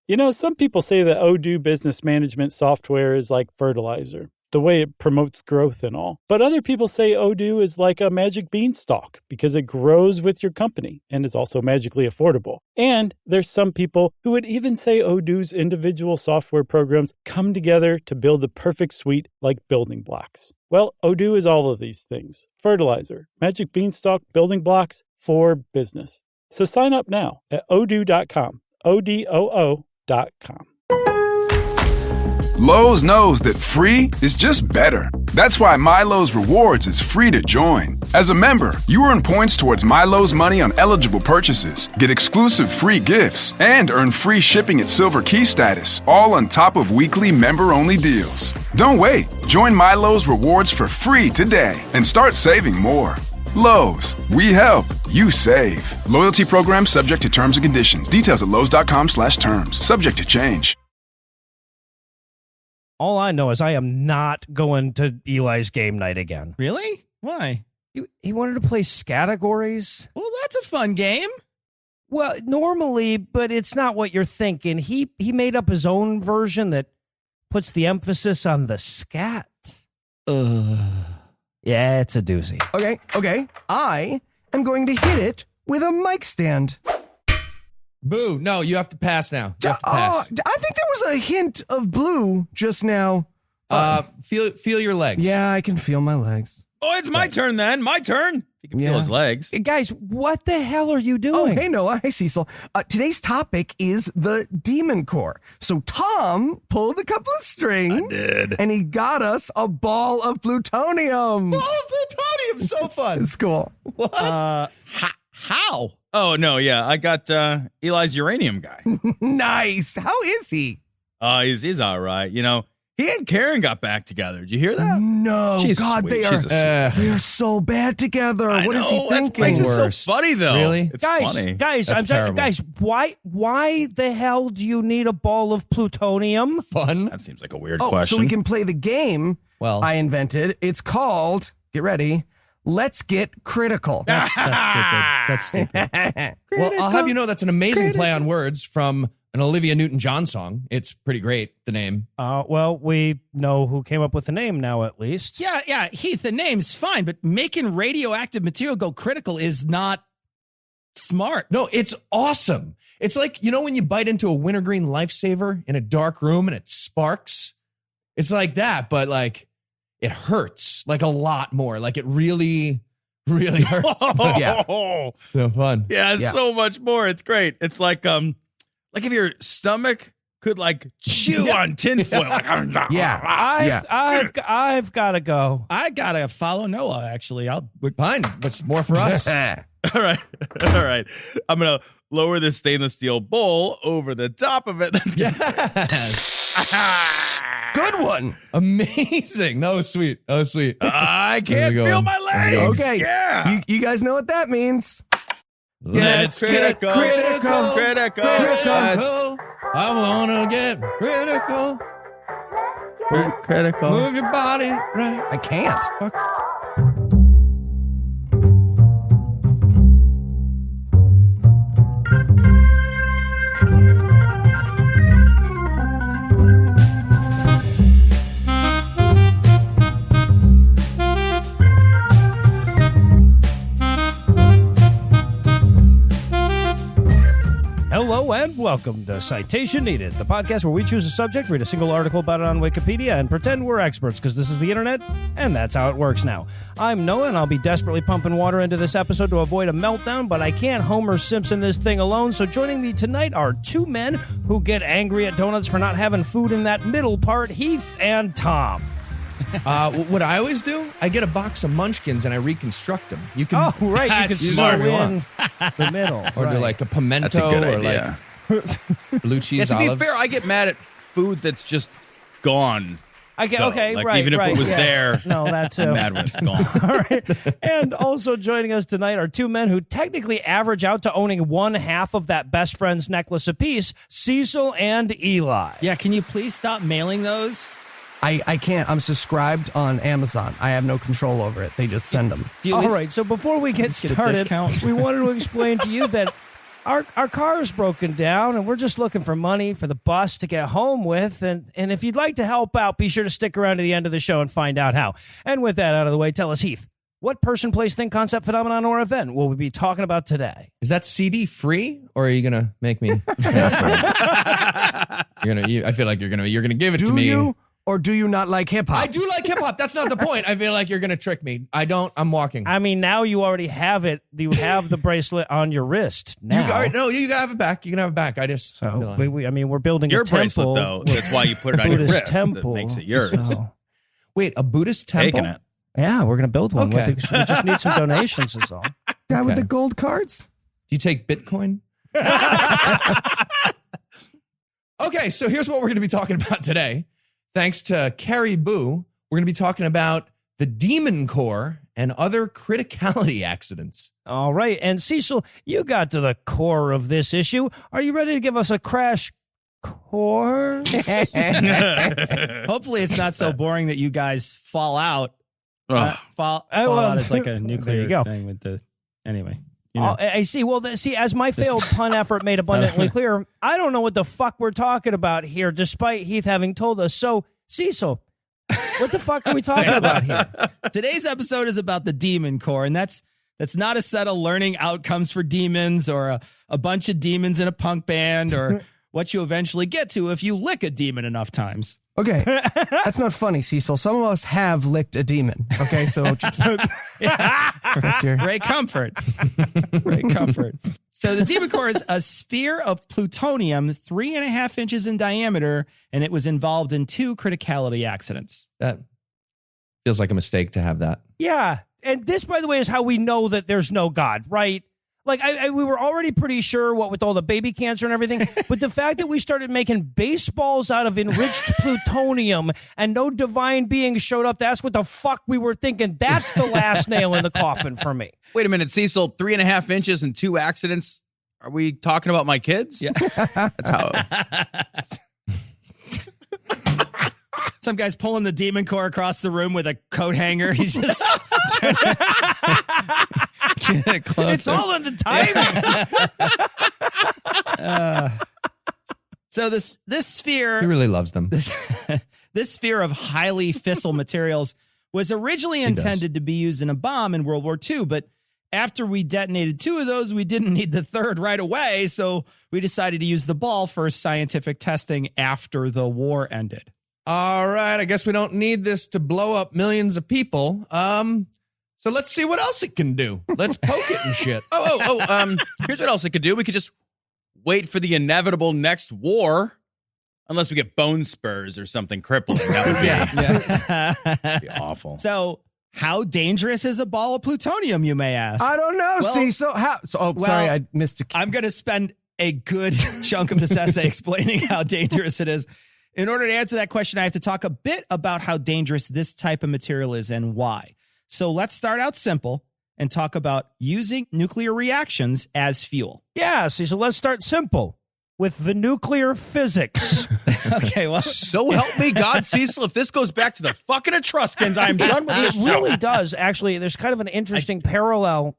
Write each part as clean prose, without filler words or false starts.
You know, some people say that Odoo business management software is like fertilizer, the way it promotes growth and all. But other people say Odoo is like a magic beanstalk because it grows with your company and is also magically affordable. And there's some people who would even say Odoo's individual software programs come together to build the perfect suite like building blocks. Well, Odoo is all of these things. Fertilizer, magic beanstalk, building blocks for business. So sign up now at odoo.com, ODOO.com. Lowe's knows that free is just better. That's why MyLowe's Rewards is free to join. As a member, you earn points towards MyLowe's money on eligible purchases, get exclusive free gifts, and earn free shipping at Silver Key status, all on top of weekly member-only deals. Don't wait. Join MyLowe's Rewards for free today and start saving more. Lowe's, we help, you save. Loyalty program subject to terms and conditions. Details at lowes.com/terms. Subject to change. All I know is I am not going to Eli's game night again. Really? Why? He wanted to play categories. Well, that's a fun game. Well, normally, but it's not what you're thinking. He made up his own version that puts the emphasis on the scat. Yeah, it's a doozy. Okay. I am going to hit it with a mic stand. Boo. No, you have to pass now. You have to pass. I think there was a hint of blue just now. Feel your legs. Yeah, I can feel my legs. Oh, it's my turn then. My turn. You can feel his legs. Guys, what the hell are you Oh, doing? hey, Noah. Hey, Cecil. Today's topic is the Demon Core. So Tom pulled a couple of strings. I did. And he got us a ball of plutonium. Ball of plutonium. So fun. It's cool. What? How? Oh, no, yeah. I got Eli's uranium guy. Nice. How is he? He's all right. You know, he and Karen got back together. Did you hear that? No. She's God, sweet. they She's are a sweet. they're so bad together. What is he That thinking? makes it so Worst. funny, though. Really? It's funny. Guys, That's terrible. guys, why the hell do you need a ball of plutonium? Fun. That seems like a weird Oh, question. so we can play the game Well, I invented. It's called, get ready, Let's Get Critical. That's stupid. That's stupid. well, I'll have you know that's an amazing play on words from an Olivia Newton-John song. It's pretty great, the name. Well, we know who came up with the name now, at least. Yeah, Heath, the name's fine, but making radioactive material go critical is not smart. No, it's awesome. It's like, you know when you bite into a wintergreen lifesaver in a dark room and it sparks? It's like that, but like it hurts like a lot more. Like it really, really hurts. Yeah. So fun. Yeah, it's so much more. It's great. It's like if your stomach could like chew on tinfoil. Like, Yeah. I've got to go. I gotta follow Noah. Actually, Fine. What's more for us? All right. I'm gonna lower this stainless steel bowl over the top of it. Yes. Good one. Amazing. That was sweet. I can't There we feel go. my legs. Okay. Yeah. You guys know what that means. Let's get critical. Critical. I want to get critical. Critical. Move your body right. I can't. Hello and welcome to Citation Needed, the podcast where we choose a subject, read a single article about it on Wikipedia, and pretend we're experts because this is the internet, and that's how it works now. I'm Noah, and I'll be desperately pumping water into this episode to avoid a meltdown, but I can't Homer Simpson this thing alone, so joining me tonight are two men who get angry at donuts for not having food in that middle part, Heath and Tom. What I always do, I get a box of Munchkins and I reconstruct them. You can, Oh, right, you can That's sew smart. in the middle. or right. do like a pimento, That's a good or idea. like blue cheese to be olives. fair, I get mad at food that's just gone. I get, though. okay, Like, right, even if right, it was yeah. there, No, that too. I'm mad when it's gone. All right. And also joining us tonight are two men who technically average out to owning one half of that best friend's necklace apiece, Cecil and Eli. Yeah, can you please stop mailing those? I can't. I'm subscribed on Amazon. I have no control over it. They just send them. Do you at All least right, so before we get get a started, discount? we wanted to explain to you that our car is broken down, and we're just looking for money for the bus to get home with. And if you'd like to help out, be sure to stick around to the end of the show and find out how. And with that out of the way, tell us, Heath, what person, place, thing, concept, phenomenon, or event will we be talking about today? Is that CD free, or are you gonna make me? I feel like you're gonna give it to me. Do you or do you not like hip hop? I do like hip hop. That's not the point. I feel like you're gonna trick me. I don't. I'm walking. I mean, now you already have it. You have the bracelet on your wrist now. You can have it back. You can have it back. I just. So feel like- we're building Your a temple. bracelet, though, that's why you put it on your Buddhist wrist. temple. That makes it yours. So, Wait, a Buddhist temple? Taking it. yeah, we're gonna build one. Okay. We just need some donations. Is all. Guy with Okay. the gold cards? Do you take Bitcoin? Okay, so here's what we're going to be talking about today. Thanks to Carrie Boo, we're going to be talking about the Demon Core and other criticality accidents. All right, and Cecil, you got to the core of this issue. Are you ready to give us a crash course? Hopefully, it's not so boring that you guys fall out. Ugh. Fall well, out is like a there you nuclear go. thing with the. Anyway. You know. I see. Well, see, as my failed pun effort made abundantly clear, I don't know what the fuck we're talking about here, despite Heath having told us. So, Cecil, what the fuck are we talking about here? Today's episode is about the Demon Core, and that's not a set of learning outcomes for demons or a bunch of demons in a punk band or what you eventually get to if you lick a demon enough times. Okay, that's not funny, Cecil. Some of us have licked a demon. Okay, so just Great comfort. Great comfort. So the Demon Core is a sphere of plutonium 3.5 inches in diameter, and it was involved in 2 criticality accidents. That feels like a mistake to have that. Yeah, and this, by the way, is how we know that there's no God, right? Like, we were already pretty sure what with all the baby cancer and everything, but the fact that we started making baseballs out of enriched plutonium and no divine being showed up to ask what the fuck we were thinking, that's the last nail in the coffin for me. Wait a minute, Cecil, 3.5 inches and 2 accidents. Are we talking about my kids? Yeah. That's how. Some guy's pulling the Demon Core across the room with a coat hanger. He's just trying to get it closer. It's all in the timing. So this sphere, He really loves them. this sphere of highly fissile materials was originally intended to be used in a bomb in World War II, but after we detonated 2 of those, we didn't need the third right away, so we decided to use the ball for scientific testing after the war ended. All right, I guess we don't need this to blow up millions of people. So let's see what else it can do. Let's poke it and shit. Here's what else it could do. We could just wait for the inevitable next war, unless we get bone spurs or something crippling. That would be awful. So how dangerous is a ball of plutonium, you may ask? I don't know, Well- Cecil. Sorry, I missed a key. I'm going to spend a good chunk of this essay explaining how dangerous it is. In order to answer that question, I have to talk a bit about how dangerous this type of material is and why. So let's start out simple and talk about using nuclear reactions as fuel. Yeah, Cecil, let's start simple with the nuclear physics. Okay, well, So help me God, Cecil, if this goes back to the fucking Etruscans, I'm done with this It really does, actually. There's kind of an interesting parallel.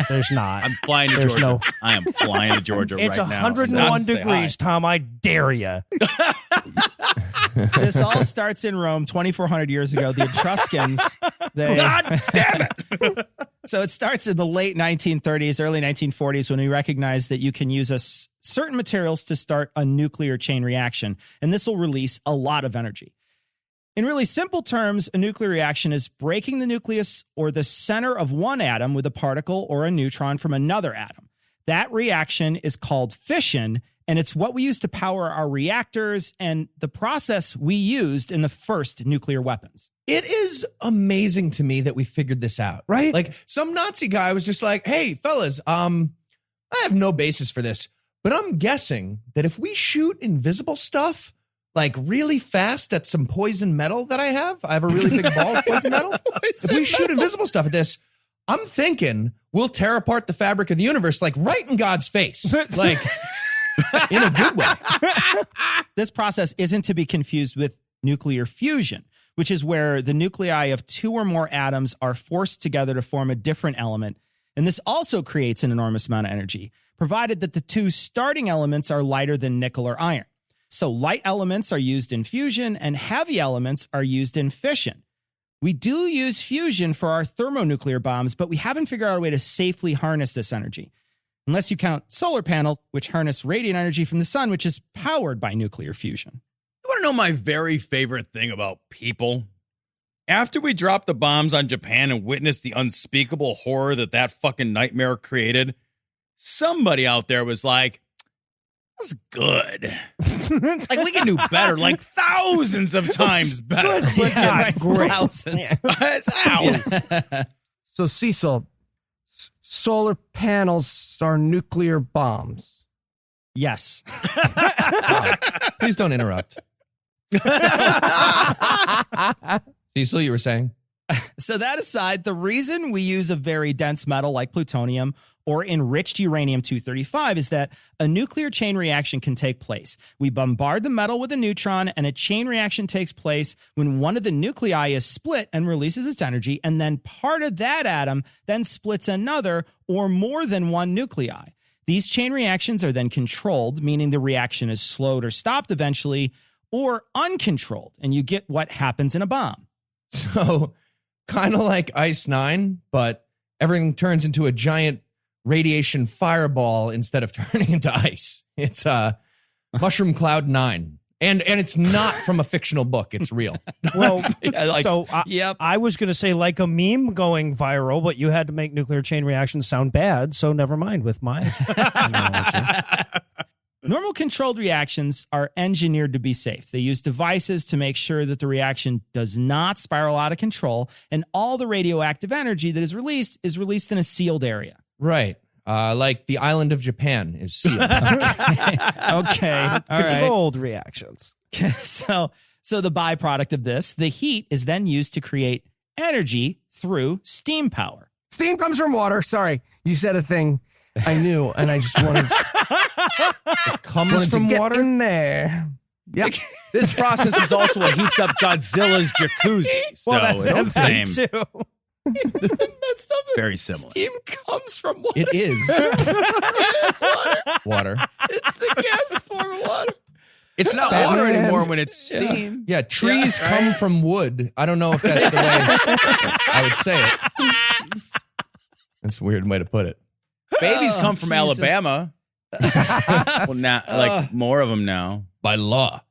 There's not. I'm flying to There's Georgia. no- I am flying to Georgia It's right now. 101 Say degrees, hi. Tom. I dare you. this all starts in Rome 2,400 years ago. The Etruscans, they... God damn it! So it starts in the late 1930s, early 1940s, when we recognized that you can use certain materials to start a nuclear chain reaction, and this will release a lot of energy. In really simple terms, a nuclear reaction is breaking the nucleus or the center of one atom with a particle or a neutron from another atom. That reaction is called fission, and it's what we use to power our reactors and the process we used in the first nuclear weapons. It is amazing to me that we figured this out. Right? Like some Nazi guy was just like, hey, fellas, I have no basis for this, but I'm guessing that if we shoot invisible stuff like really fast at some poison metal that I have a really big ball of poison metal. If we shoot invisible stuff at this, I'm thinking we'll tear apart the fabric of the universe, like right in God's face. Like in a good way. This process isn't to be confused with nuclear fusion, which is where the nuclei of 2 or more atoms are forced together to form a different element. And this also creates an enormous amount of energy. provided that the two starting elements are lighter than nickel or iron. So light elements are used in fusion and heavy elements are used in fission. We do use fusion for our thermonuclear bombs, but we haven't figured out a way to safely harness this energy. Unless you count solar panels, which harness radiant energy from the sun, which is powered by nuclear fusion. You want to know my very favorite thing about people? After we dropped the bombs on Japan and witnessed the unspeakable horror that fucking nightmare created, somebody out there was like, that was good. Like, we can do better, like thousands of times better. Great. Thousands. So, Cecil, solar panels are nuclear bombs. Yes. Please don't interrupt. Cecil, you were saying? So that aside, the reason we use a very dense metal like plutonium or enriched uranium-235 is that a nuclear chain reaction can take place. We bombard the metal with a neutron, and a chain reaction takes place when one of the nuclei is split and releases its energy, and then part of that atom then splits another or more than one nuclei. These chain reactions are then controlled, meaning the reaction is slowed or stopped eventually, or uncontrolled, and you get what happens in a bomb. So, kind of like Ice 9, but everything turns into a giant radiation fireball instead of turning into ice. It's Mushroom Cloud 9. And it's not from a fictional book. It's real. Well, Yep. I was going to say like a meme going viral, but you had to make nuclear chain reactions sound bad, so never mind with my analogy. Normal controlled reactions are engineered to be safe. They use devices to make sure that the reaction does not spiral out of control, and all the radioactive energy that is released in a sealed area. Right. Like the island of Japan is sealed. Okay. All right. Controlled reactions. So the byproduct of this, the heat, is then used to create energy through steam power. Steam comes from water. Sorry, you said a thing I knew, and I just wanted It comes to from get water? in there. Yep. This process is also what heats up Godzilla's jacuzzi. So it's the same. Too. That stuff that Very similar. steam comes from water. It is. It's water. Water. It's the gas form of water. It's not Batman. water anymore when it's steam. Yeah, trees come from wood. I don't know if that's the way I would say it. That's a weird way to put it. Babies come from Jesus. Alabama. Well, now, like more of them now. By law.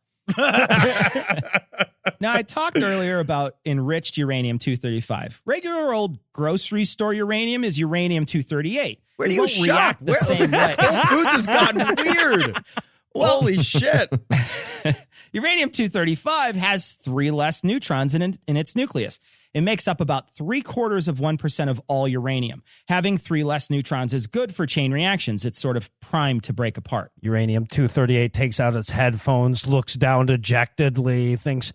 Now, I talked earlier about enriched uranium-235. Regular old grocery store uranium is uranium-238. Where do It you won't shop? react the same way. Whole Foods has gotten weird. Holy shit. Uranium-235 has 3 less neutrons in its nucleus. It makes up about 0.75% of all uranium. Having 3 less neutrons is good for chain reactions. It's sort of primed to break apart. Uranium-238 takes out its headphones, looks down dejectedly, thinks,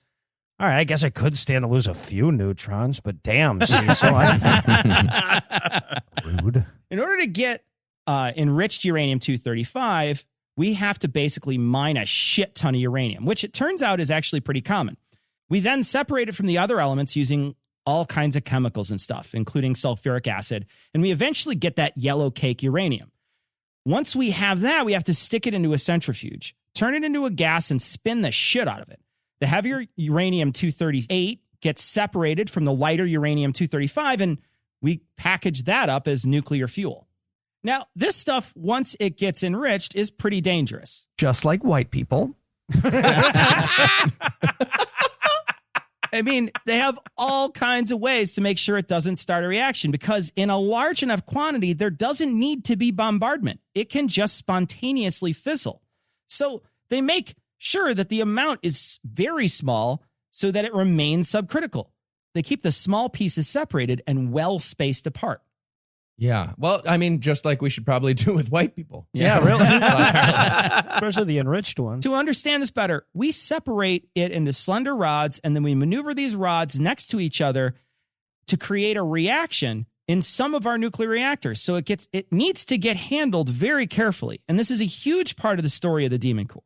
all right, I guess I could stand to lose a few neutrons, but damn, Cecil, rude. In order to get enriched uranium-235, we have to basically mine a shit ton of uranium, which it turns out is actually pretty common. We then separate it from the other elements using all kinds of chemicals and stuff, including sulfuric acid, and we eventually get that yellow cake uranium. Once we have that, we have to stick it into a centrifuge, turn it into a gas, and spin the shit out of it. The heavier uranium-238 gets separated from the lighter uranium-235, and we package that up as nuclear fuel. Now, this stuff, once it gets enriched, is pretty dangerous. Just like white people. I mean, they have all kinds of ways to make sure it doesn't start a reaction, because in a large enough quantity, there doesn't need to be bombardment. It can just spontaneously fizzle. So they make sure that the amount is very small so that it remains subcritical. They keep the small pieces separated and well spaced apart. Yeah. Well, I mean, just like we should probably do with white people. Yeah, really. Especially the enriched ones. To understand this better, we separate it into slender rods, and then we maneuver these rods next to each other to create a reaction in some of our nuclear reactors. So it needs to get handled very carefully. And this is a huge part of the story of the Demon Core.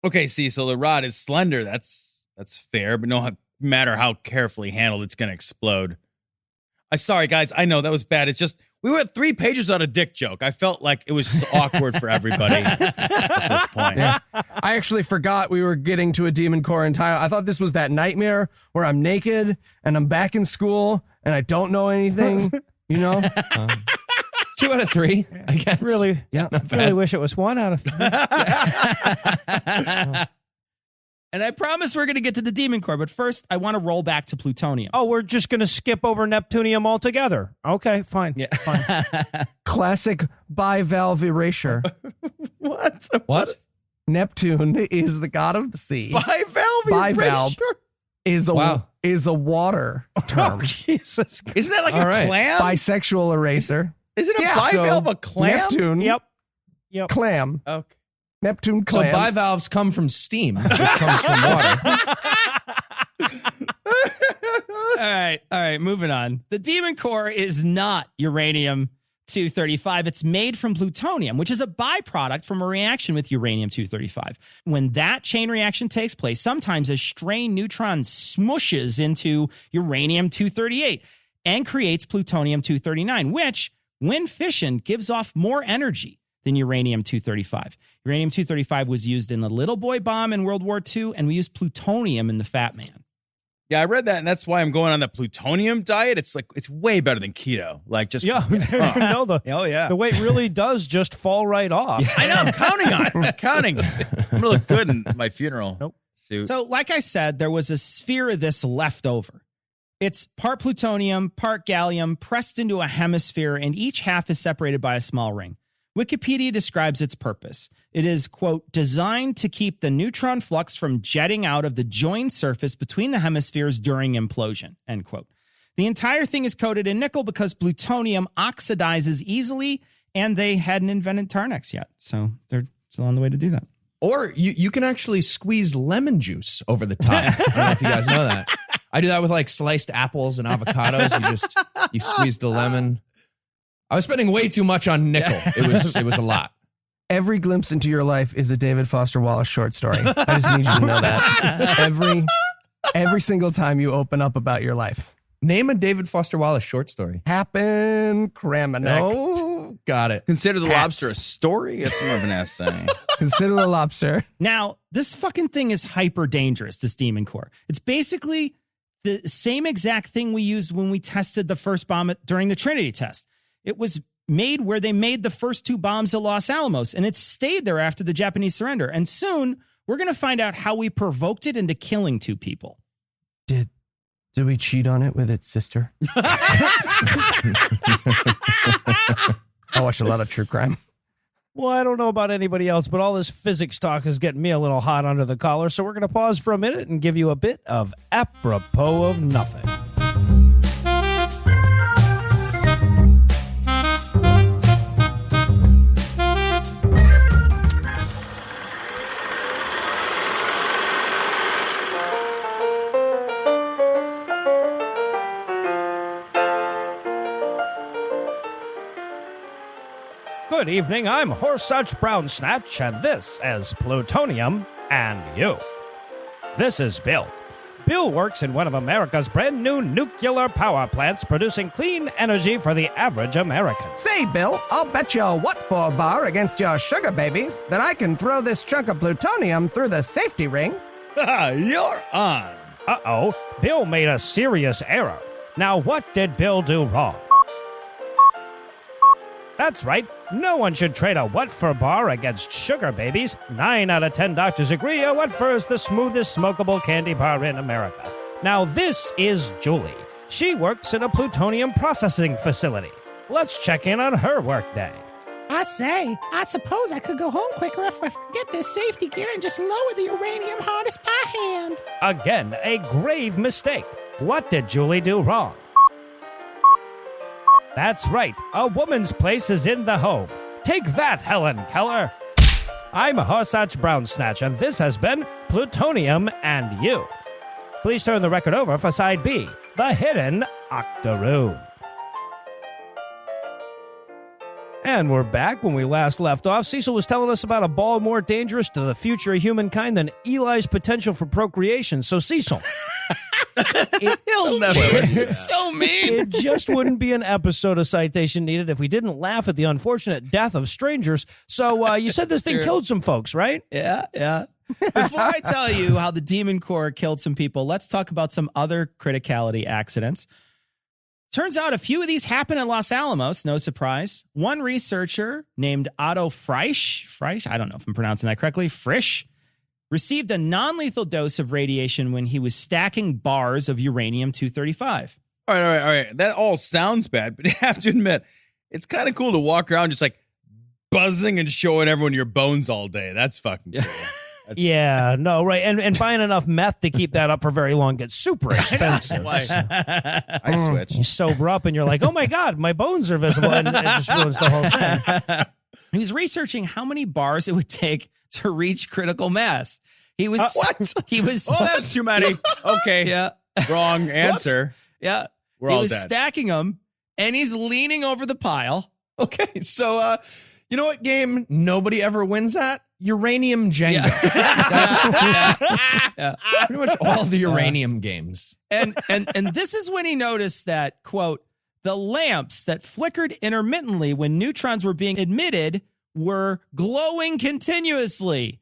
Okay, Cecil, the rod is slender. That's fair, but no matter how carefully handled, it's going to explode. Sorry, guys. I know that was bad. It's just We went 3 pages on a dick joke. I felt like it was awkward for everybody at this point. Yeah. I actually forgot we were getting to a Demon Core entirely. I thought this was that nightmare where I'm naked and I'm back in school and I don't know anything, you know? 2 out of 3, I guess. Really, Yeah. really wish it was 1 out of 3. And I promise we're going to get to the Demon Core, but first I want to roll back to plutonium. Oh, we're just going to skip over Neptunium altogether. Okay, fine. Yeah. Fine. Classic bivalve erasure. What? Neptune is the god of the sea. Bivalve Bivalve is a Wow. is a water term. Jesus. Isn't that like All a right. clam? Bisexual eraser. Isn't a Yeah. bivalve So, a clam? Neptune. Yep. Clam. Okay. Neptune So clam. bivalves come from steam, which comes from water. All right, moving on. The Demon Core is not uranium-235. It's made from plutonium, which is a byproduct from a reaction with uranium-235. When that chain reaction takes place, sometimes a stray neutron smooshes into uranium-238 and creates plutonium-239, which, when fissioned, gives off more energy than uranium-235. Uranium-235 was used in the Little Boy bomb in World War II, and we used plutonium in the Fat Man. Yeah, I read that, and that's why I'm going on the plutonium diet. It's like it's way better than keto. Like just Yeah. The weight really does just fall right off. I know. I'm counting on it. I'm counting. I'm gonna look good in my funeral suit. So, like I said, there was a sphere of this left over. It's part plutonium, part gallium, pressed into a hemisphere, and each half is separated by a small ring. Wikipedia describes its purpose. It is, quote, designed to keep the neutron flux from jetting out of the joined surface between the hemispheres during implosion, end quote. The entire thing is coated in nickel because plutonium oxidizes easily, and they hadn't invented Tarnex yet. So they're still on the way to do that. Or you can actually squeeze lemon juice over the top. I don't know if you guys know that. I do that with like sliced apples and avocados. You squeeze the lemon. I was spending way too much on nickel. It was a lot. Every glimpse into your life is a David Foster Wallace short story. I just need you to know that. Every single time you open up about your life. Name a David Foster Wallace short story. Happen, Craminect. Oh, got it. Consider the Hats. lobster a story? It's more of an essay. Consider the lobster. Now, this fucking thing is hyper dangerous, this Demon Core. It's basically the same exact thing we used when we tested the first bomb during the Trinity test. It was made where they made the first 2 bombs at Los Alamos, and it stayed there after the Japanese surrender. And soon, we're going to find out how we provoked it into killing 2 people. Did we cheat on it with its sister? I watch a lot of true crime. Well, I don't know about anybody else, but all this physics talk is getting me a little hot under the collar. So we're going to pause for a minute and give you a bit of apropos of nothing. Good evening, I'm Horsatch Brownsnatch, and this is Plutonium and You. This is Bill. Bill works in one of America's brand new nuclear power plants producing clean energy for the average American. Say, Bill, I'll bet you a what-for bar against your sugar babies that I can throw this chunk of plutonium through the safety ring. You're on. Uh-oh, Bill made a serious error. Now, what did Bill do wrong? That's right. No one should trade a what-for bar against sugar babies. 9 out of 10 doctors agree a what-for is the smoothest smokable candy bar in America. Now, this is Julie. She works in a plutonium processing facility. Let's check in on her workday. I say, I suppose I could go home quicker if I forget this safety gear and just lower the uranium harness by hand. Again, a grave mistake. What did Julie do wrong? That's right. A woman's place is in the home. Take that, Helen Keller. I'm Horsatch Brownsnatch, and this has been Plutonium and You. Please turn the record over for Side B, The Hidden Octoroon. And we're back. When we last left off, Cecil was telling us about a ball more dangerous to the future of humankind than Eli's potential for procreation. So, Cecil, He'll never. It's so mean. It just wouldn't be an episode of Citation Needed if we didn't laugh at the unfortunate death of strangers. So you said this thing killed some folks, right? Yeah. Before I tell you how the Demon Core killed some people, let's talk about some other criticality accidents. Turns out a few of these happen at Los Alamos, no surprise. One researcher named Otto Frisch, I don't know if I'm pronouncing that correctly, Frisch, received a non-lethal dose of radiation when he was stacking bars of uranium-235. All right. That all sounds bad, but you have to admit, it's kind of cool to walk around just like buzzing and showing everyone your bones all day. That's fucking cool. Yeah, no, right. And buying enough meth to keep that up for very long gets super expensive. I switched. You sober up and you're like, oh my God, my bones are visible. And it just ruins the whole thing. He was researching how many bars it would take to reach critical mass. He was What? He was Oh, that's too many. Okay. Yeah. Wrong answer. Yeah. We're he all was dead. stacking them and he's leaning over the pile. Okay, so you know what game nobody ever wins at? Uranium Jenga. That's pretty much all the uranium games. And this is when he noticed that, quote, the lamps that flickered intermittently when neutrons were being emitted were glowing continuously.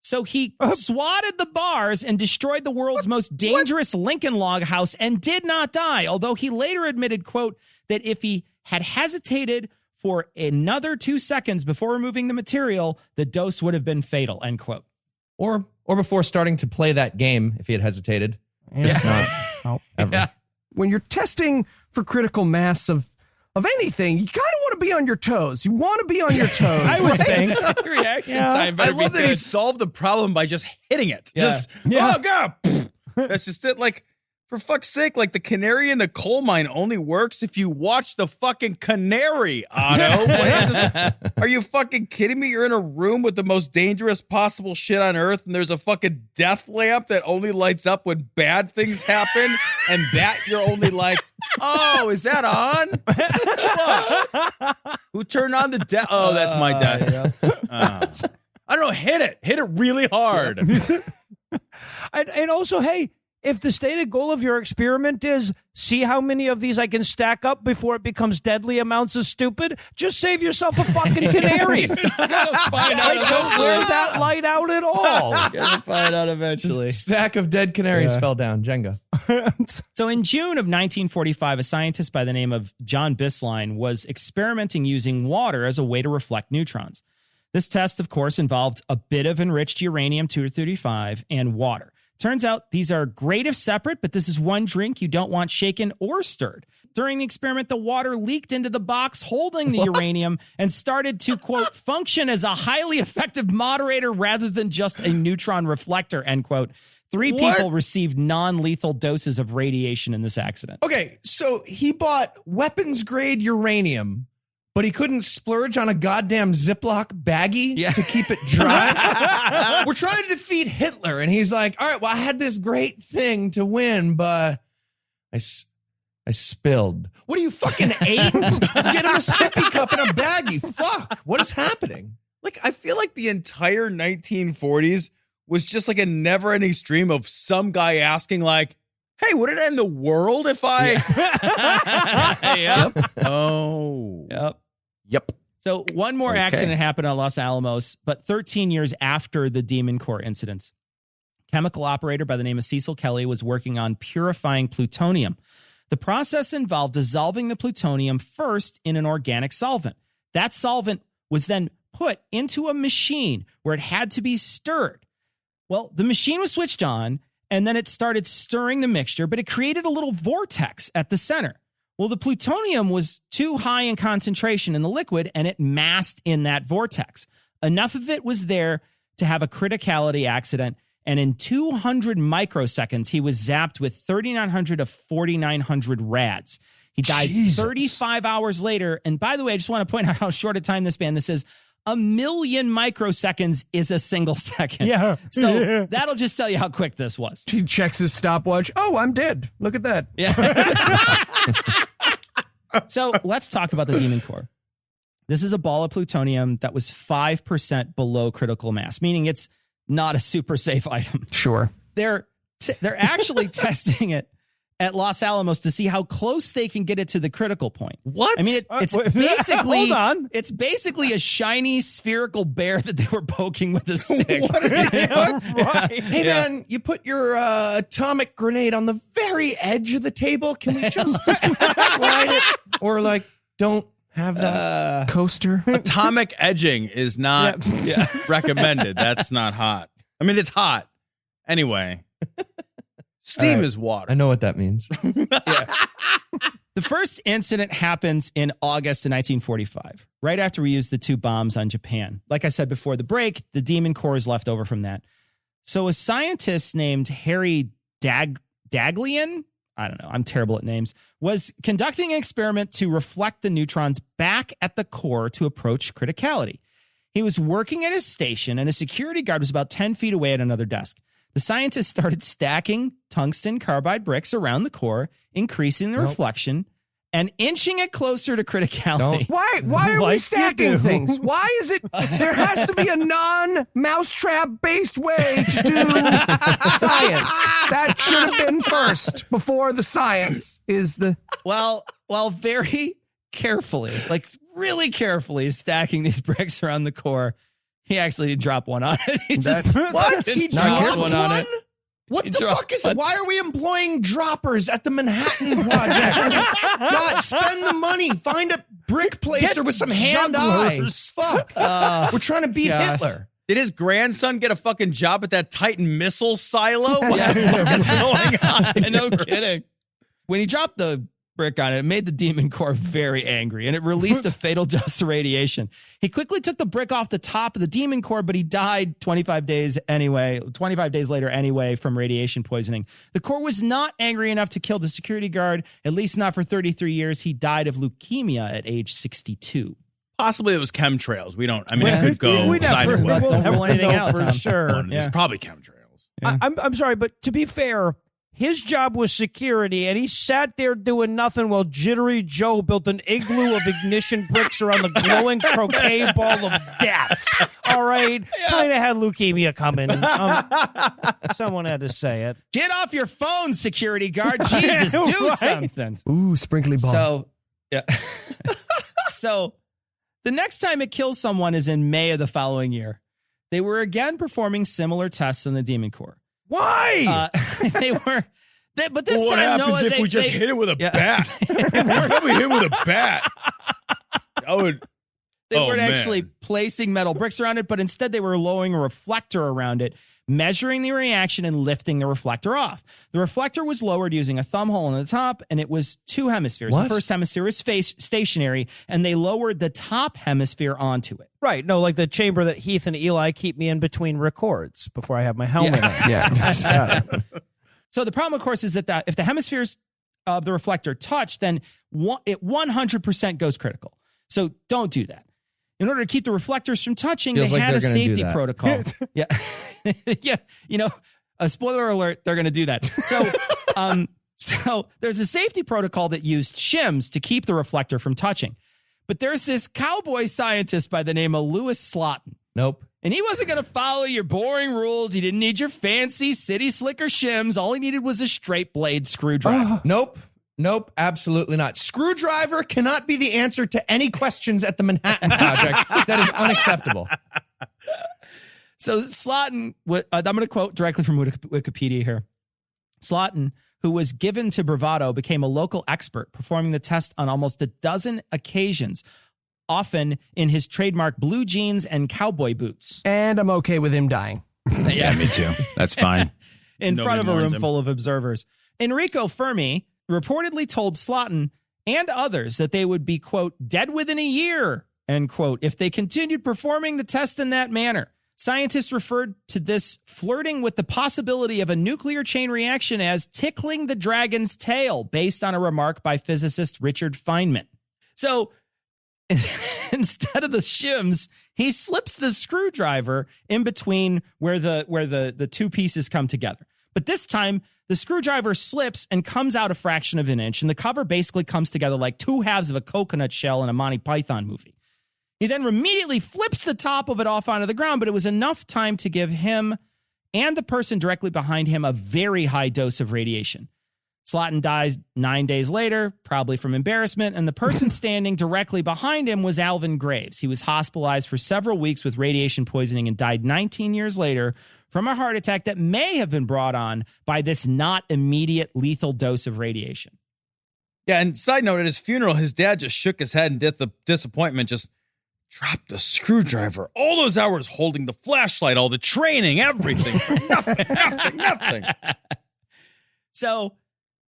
So he swatted the bars and destroyed the world's most dangerous Lincoln log house and did not die, although he later admitted, quote, that if he had hesitated for another 2 seconds before removing the material, the dose would have been fatal, end quote. Or before starting to play that game, if he had hesitated. Just not ever. Yeah. When you're testing for critical mass of anything, you kind of want to be on your toes. You want to be on your toes. I would think. Reaction Yeah. time I better love be that he good. solved the problem by just hitting it. Yeah. Just, Yeah. oh, God. That's just it. Like, for fuck's sake, like the canary in the coal mine only works if you watch the fucking canary, Otto. Are you fucking kidding me? You're in a room with the most dangerous possible shit on earth, and there's a fucking death lamp that only lights up when bad things happen, and that you're only like, oh, is that on? Fuck. Who turned on the death? Oh, that's my death. I don't know. Hit it. Hit it really hard. And also, hey, if the stated goal of your experiment is see how many of these I can stack up before it becomes deadly amounts of stupid, just save yourself a fucking canary. Don't wear that light out at all. Gonna find out eventually. Stack of dead canaries fell down. Jenga. So in June of 1945, a scientist by the name of John Bisline was experimenting using water as a way to reflect neutrons. This test, of course, involved a bit of enriched uranium-235 and water. Turns out these are great if separate, but this is one drink you don't want shaken or stirred. During the experiment, the water leaked into the box holding the uranium and started to, quote, function as a highly effective moderator rather than just a neutron reflector, end quote. 3 people received non-lethal doses of radiation in this accident. Okay, so he bought weapons grade uranium, but he couldn't splurge on a goddamn Ziploc baggie to keep it dry. We're trying to defeat Hitler, and he's like, all right, well, I had this great thing to win, but I spilled. What are you, fucking 8? Get him a sippy cup and a baggie. Fuck, what is happening? Like, I feel like the entire 1940s was just like a never-ending stream of some guy asking, like, hey, would it end the world if I... Yep. Oh. Yep. So one more accident happened at Los Alamos, but 13 years after the Demon Core incidents. Chemical operator by the name of Cecil Kelly was working on purifying plutonium. The process involved dissolving the plutonium first in an organic solvent. That solvent was then put into a machine where it had to be stirred. Well, the machine was switched on, and then it started stirring the mixture, but it created a little vortex at the center. Well, the plutonium was too high in concentration in the liquid, and it massed in that vortex. Enough of it was there to have a criticality accident, and in 200 microseconds, he was zapped with 3,900 to 4,900 rads. He died 35 hours later, and by the way, I just want to point out how short a time this span this is. 1 million microseconds is a single second. Yeah. So that'll just tell you how quick this was. He checks his stopwatch. Oh, I'm dead. Look at that. Yeah. So let's talk about the Demon Core. This is a ball of plutonium that was 5% below critical mass, meaning it's not a super safe item. Sure. There testing it at Los Alamos to see how close they can get it to the critical point. What? I mean, it's basically Hold on. It's basically a shiny spherical bear that they were poking with a stick. Right. Hey, man, you put your atomic grenade on the very edge of the table. Can we just slide it? Or, like, don't have that Coaster. Atomic edging is not recommended. That's not hot. I mean, it's hot. Anyway, steam is water. I know what that means. The first incident happens in August of 1945, right after we used the 2 bombs on Japan. Like I said before the break, the Demon Core is left over from that. So a scientist named Harry Daghlian, I don't know, I'm terrible at names, was conducting an experiment to reflect the neutrons back at the core to approach criticality. He was working at his station, and a security guard was about 10 feet away at another desk. The scientist started stacking tungsten carbide bricks around the core, increasing the reflection and inching it closer to criticality. Why are we Like you stacking do. things? Why is it there has to be a non-mousetrap based way to do science? That should have been first before the science is the Well, very carefully, like really carefully stacking these bricks around the core, he actually didn't drop one on it. He just What? He dropped one on it. What He the dropped fuck is one. it? Why are we employing droppers at the Manhattan Project? God, spend the money. Find a brick placer with some hand eyes. Fuck. We're trying to beat gosh. Hitler. Did his grandson get a fucking job at that Titan missile silo? What the fuck is going on? No kidding. When he dropped the brick on it, it made the Demon Core very angry, and it released a fatal dose of radiation. He quickly took the brick off the top of the Demon Core, but he died 25 days later anyway from radiation poisoning. The core was not angry enough to kill the security guard, at least not for 33 years. He died of leukemia at age 62. Possibly it was chemtrails. We don't. I mean, it could go. We never, either way. we'll Don't never rule anything know out, for Tom. sure. It's probably chemtrails. I'm sorry, but to be fair, his job was security, and he sat there doing nothing while Jittery Joe built an igloo of ignition bricks around the glowing croquet ball of death. All right? Kind of had leukemia coming. Someone had to say it. Get off your phone, security guard. Jesus, do Right? something. ooh sprinkly ball. So, yeah. So, the next time it kills someone is in May of the following year. They were again performing similar tests on the Demon Core. Why? But this What time, happens Noah, if we just hit it with a bat? What if we hit it with a bat? That would. They Oh, weren't man. actually placing metal bricks around it, but instead they were lowering a reflector around it, measuring the reaction and lifting the reflector off. The reflector was lowered using a thumb hole in the top, and it was 2 hemispheres. What? The first hemisphere was stationary, and they lowered the top hemisphere onto it. Right. No, like the chamber that Heath and Eli keep me in between records before I have my helmet on. yeah. So the problem, of course, is that if the hemispheres of the reflector touch, then it 100% goes critical. So don't do that. In order to keep the reflectors from touching, Feels they like had a they're gonna do safety that. protocol. Yeah. Yeah. You know, a spoiler alert, they're going to do that. So, so there's a safety protocol that used shims to keep the reflector from touching. But there's this cowboy scientist by the name of Louis Slotin. Nope. And he wasn't going to follow your boring rules. He didn't need your fancy city slicker shims. All he needed was a straight blade screwdriver. Nope. Nope. Absolutely not. Screwdriver cannot be the answer to any questions at the Manhattan Project. That is unacceptable. So Slotin, I'm going to quote directly from Wikipedia here. Slotin, who was given to bravado, became a local expert, performing the test on almost a dozen occasions, often in his trademark blue jeans and cowboy boots. And I'm okay with him dying. Yeah, me too. That's fine. In Nobody front of a warns room him. full of observers. Enrico Fermi reportedly told Slotin and others that they would be, quote, dead within a year, end quote, if they continued performing the test in that manner. Scientists referred to this flirting with the possibility of a nuclear chain reaction as tickling the dragon's tail, based on a remark by physicist Richard Feynman. So instead of the shims, he slips the screwdriver in between where the two pieces come together. But this time, the screwdriver slips and comes out a fraction of an inch, and the cover basically comes together like 2 halves of a coconut shell in a Monty Python movie. He then immediately flips the top of it off onto the ground, but it was enough time to give him and the person directly behind him a very high dose of radiation. Slotin dies 9 days later, probably from embarrassment, and the person standing directly behind him was Alvin Graves. He was hospitalized for several weeks with radiation poisoning and died 19 years later from a heart attack that may have been brought on by this not immediate lethal dose of radiation. Yeah, and side note, at his funeral, his dad just shook his head in disappointment, just dropped the screwdriver. All those hours holding the flashlight, all the training, everything. nothing. So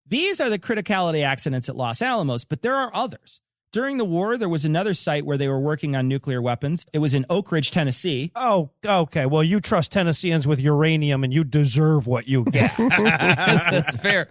these are the criticality accidents at Los Alamos, but there are others. During the war, there was another site where they were working on nuclear weapons. It was in Oak Ridge, Tennessee. Oh, okay. Well, you trust Tennesseans with uranium, and you deserve what you get. That's fair.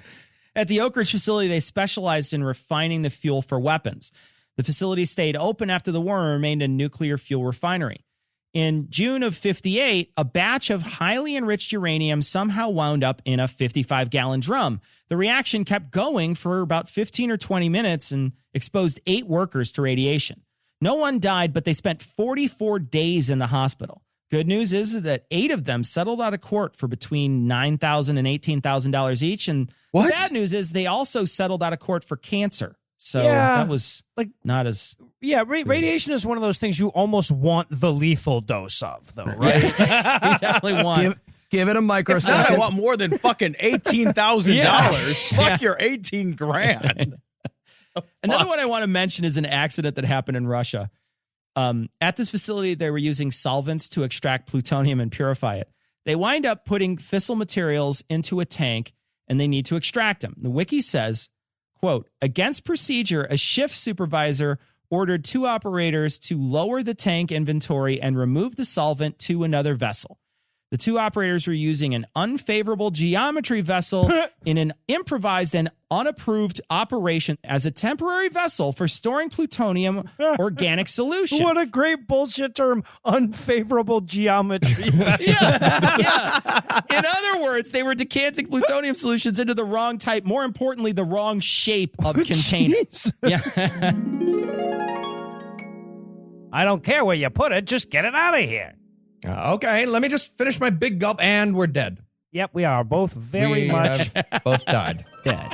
At the Oak Ridge facility, they specialized in refining the fuel for weapons. The facility stayed open after the war and remained a nuclear fuel refinery. In June of 1958, a batch of highly enriched uranium somehow wound up in a 55-gallon drum. The reaction kept going for about 15 or 20 minutes and exposed 8 workers to radiation. No one died, but they spent 44 days in the hospital. Good news is that 8 of them settled out of court for between $9,000 and $18,000 each. And the bad news is they also settled out of court for cancer. So that was like not as... Yeah, radiation is one of those things you almost want the lethal dose of, though, right? You definitely want... Give it a microsecond. I want more than fucking $18,000. Fuck your 18 grand. Another one I want to mention is an accident that happened in Russia. At this facility, they were using solvents to extract plutonium and purify it. They wind up putting fissile materials into a tank, and they need to extract them. The wiki says, quote, against procedure, a shift supervisor ordered 2 operators to lower the tank inventory and remove the solvent to another vessel. The 2 operators were using an unfavorable geometry vessel in an improvised and unapproved operation as a temporary vessel for storing plutonium organic solution. What a great bullshit term, unfavorable geometry vessel. Yeah. In other words, they were decanting plutonium solutions into the wrong type, more importantly, the wrong shape of container. Yeah. I don't care where you put it, just get it out of here. Okay, let me just finish my big gulp, and we're dead. Yep, we are both very much both died. Dead.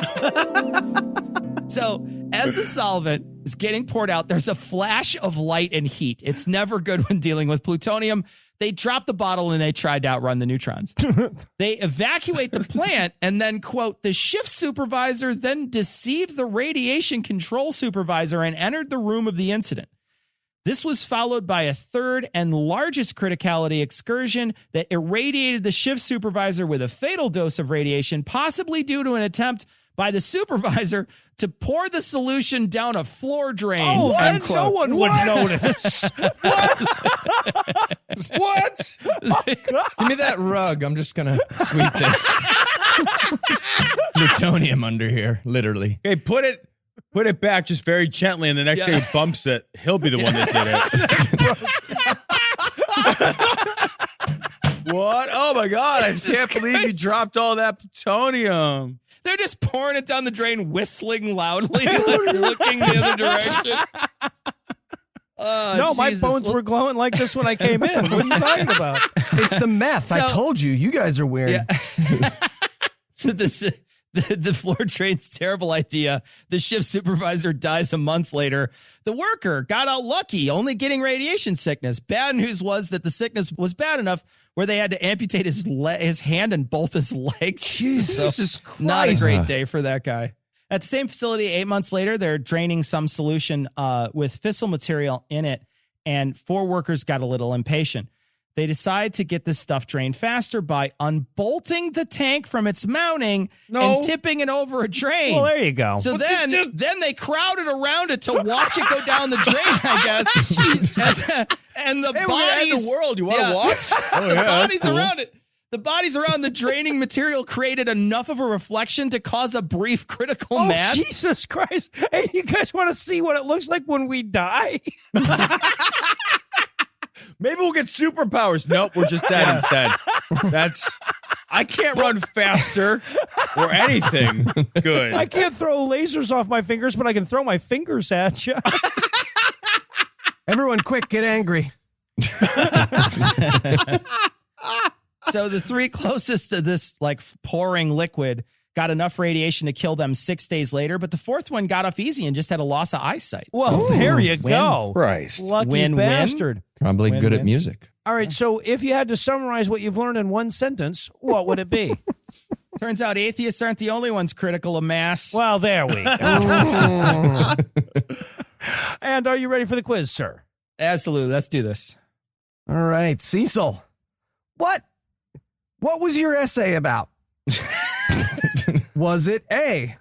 So, as the solvent is getting poured out, there's a flash of light and heat. It's never good when dealing with plutonium. They dropped the bottle and they tried to outrun the neutrons. They evacuate the plant and then, quote, the shift supervisor then deceived the radiation control supervisor and entered the room of the incident. This was followed by a third and largest criticality excursion that irradiated the shift supervisor with a fatal dose of radiation, possibly due to an attempt by the supervisor to pour the solution down a floor drain. Oh, and no one would notice. What? Give me that rug. I'm just going to sweep this plutonium under here, literally. Hey, put it back just very gently, and the next day he bumps it. He'll be the one that did it. What? Oh, my God. I can't believe you dropped all that plutonium. They're just pouring it down the drain, whistling loudly, looking the other direction. No, my bones were glowing like this when I came in. What are you talking about? It's the meth. I told you. You guys are weird. Yeah. So the floor drain's terrible idea. The shift supervisor dies a month later. The worker got out lucky, only getting radiation sickness. Bad news was that the sickness was bad enough where they had to amputate his hand and both his legs. Jesus Christ. Not a great day for that guy. At the same facility, 8 months later, they're draining some solution with fissile material in it, and 4 workers got a little impatient. They decide to get this stuff drained faster by unbolting the tank from its mounting and tipping it over a drain. Well, there you go. So then they crowded around it to watch it go down the drain, I guess. and the bodies, the world. You want to watch? The bodies around it. The bodies around the draining material created enough of a reflection to cause a brief critical mass. Jesus Christ. Hey, you guys want to see what it looks like when we die? Maybe we'll get superpowers. Nope, we're just dead instead. I can't run faster or anything good. I can't throw lasers off my fingers, but I can throw my fingers at you. So the three closest to this like pouring liquid got enough radiation to kill them 6 days later, but the fourth one got off easy and just had a loss of eyesight. Well, there you go. Christ. Lucky Win-win. bastard. Probably good at Win-win. music. All right, so if you had to summarize what you've learned in one sentence, what would it be? Turns out atheists aren't the only ones critical of mass. Well, there we go. And are you ready for the quiz, sir? Absolutely. Let's do this. All right, Cecil. What was your essay about? Was it A?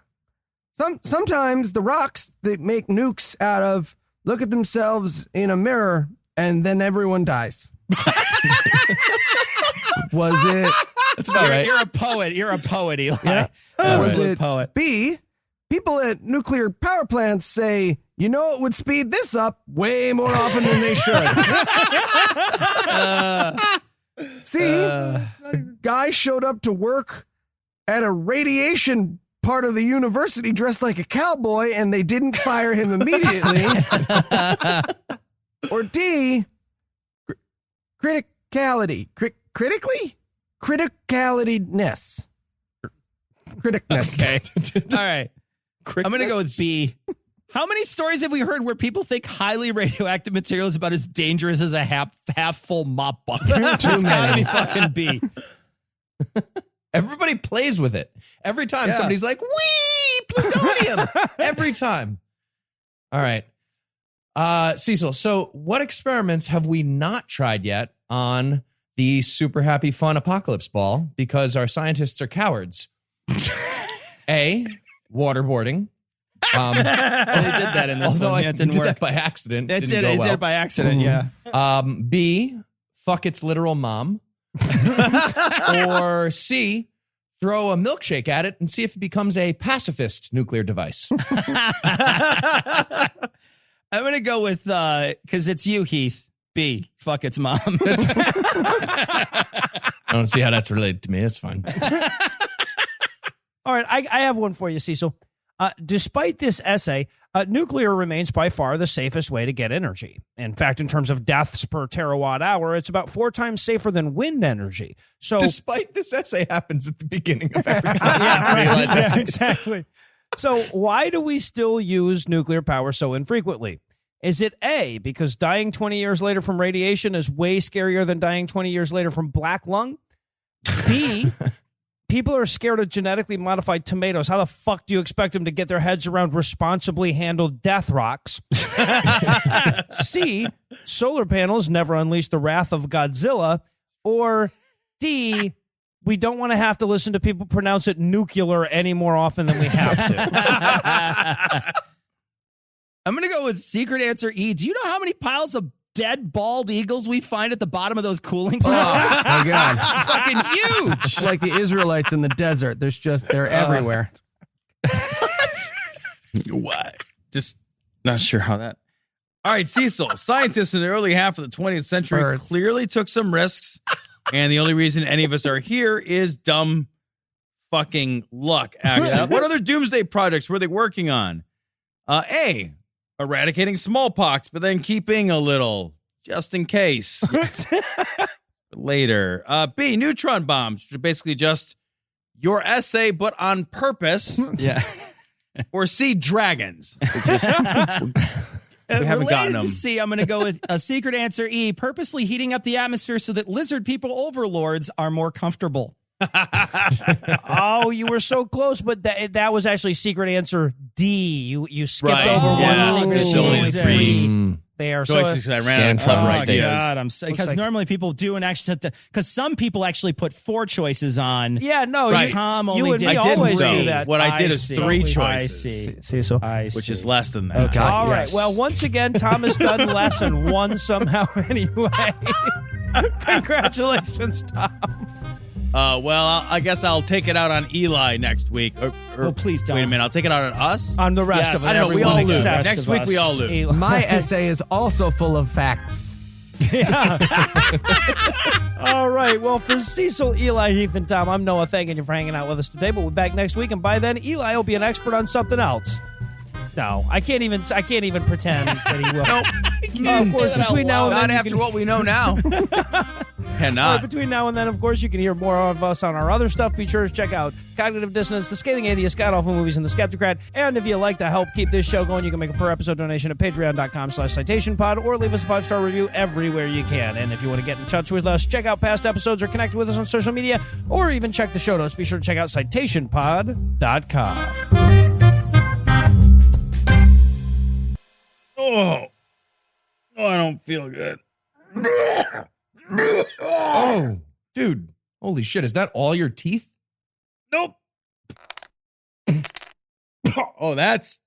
Sometimes the rocks that make nukes out of look at themselves in a mirror and then everyone dies. Was it? That's about right. You're a poet. You're a poet, Eli. Yeah. Was Absolute it poet. B? People at nuclear power plants say, you know, it would speed this up way more often than they should. C? A guy showed up to work at a radiation part of the university dressed like a cowboy and they didn't fire him immediately. Or D? Criticality. Criticality-ness. Criticness. Okay. All right. I'm going to go with B. How many stories have we heard where people think highly radioactive material is about as dangerous as a half full mop bucket? It's got to be fucking B. Everybody plays with it. Every time somebody's like, wee, plutonium. Every time. All right. Cecil, so what experiments have we not tried yet on the super happy fun apocalypse ball because our scientists are cowards? A, waterboarding. They did that in this although one. I Yeah, it didn't did work. that by accident. It Didn't did. go It well. did by accident. Yeah. B, fuck its literal mom. Or C, throw a milkshake at it and see if it becomes a pacifist nuclear device. I'm going to go with, because it's you, Heath. B, fuck its mom. I don't see how that's related to me. That's fine. All right, I have one for you, Cecil. Despite this essay, nuclear remains by far the safest way to get energy. In fact, in terms of deaths per terawatt hour, it's about 4 times safer than wind energy. So, Despite this essay happens at the beginning of every yeah, exactly. So why do we still use nuclear power so infrequently? Is it A, because dying 20 years later from radiation is way scarier than dying 20 years later from black lung? B, people are scared of genetically modified tomatoes. How the fuck do you expect them to get their heads around responsibly handled death rocks? C, solar panels never unleash the wrath of Godzilla. Or D, we don't want to have to listen to people pronounce it nuclear any more often than we have to. I'm going to go with secret answer E. Do you know how many piles of dead bald eagles we find at the bottom of those cooling towers? Oh, my God. It's fucking huge. It's like the Israelites in the desert. They're everywhere. What? Just not sure how that. All right, Cecil. Scientists in the early half of the 20th century Birds. clearly took some risks, and the only reason any of us are here is dumb fucking luck, actually. What other doomsday projects were they working on? A, eradicating smallpox, but then keeping a little just in case. Later. B, neutron bombs, which are basically just your essay, but on purpose. Yeah. Or C, dragons. We haven't Related gotten them. to C, I'm going to go with a secret answer E, purposely heating up the atmosphere so that lizard people overlords are more comfortable. Oh, you were so close, but that was actually secret answer D. You skipped Right. over Yeah. one It's only secret three. answer there. So Choices, 'cause I ran Scan out of clever clever Oh, ideas. God, I'm because like- normally people do and actually because some people actually put 4 choices on. yeah, no, Right. Tom you only and did me I didn't, always though. do that. What I did is see. 3 I choices. see. Cecil. I Which see. is less than that. Okay. All right. Yes. Well, once again, Tom has done less and won somehow anyway. Congratulations, Tom. Well, I guess I'll take it out on Eli next week. Oh, please don't. Wait a minute. I'll take it out on us? On the rest Yes. of us. I don't know. We everyone all lose. except Next week, we all lose. Eli. My essay is also full of facts. All right. Well, for Cecil, Eli, Heath, and Tom, I'm Noah thanking you for hanging out with us today. But we're back next week, and by then, Eli will be an expert on something else. No, I can't even pretend that he will. Nope. Of course, between now and Not then, you after can- what we know now. cannot. Between now and then, of course, you can hear more of us on our other stuff. Be sure to check out Cognitive Dissonance, The Scathing Atheist, God Awful Movies, and The Skeptocrat. And if you'd like to help keep this show going, you can make a per-episode donation at patreon.com/citationpod or leave us a 5-star review everywhere you can. And if you want to get in touch with us, check out past episodes or connect with us on social media, or even check the show notes. Be sure to check out citationpod.com. Oh, I don't feel good. Oh, dude. Holy shit. Is that all your teeth? Nope. Oh, that's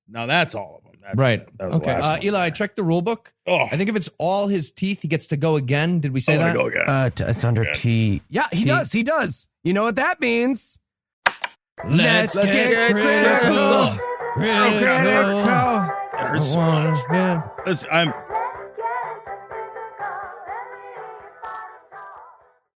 all of them. That's Right. That was the Okay. last one. Eli, check the rule book. Oh, I think if it's all his teeth, he gets to go again. Did we say that? Go again. It's under T. Yeah, he does. He does. You know what that means? Let's get critical. Critical. It hurts so much. Listen,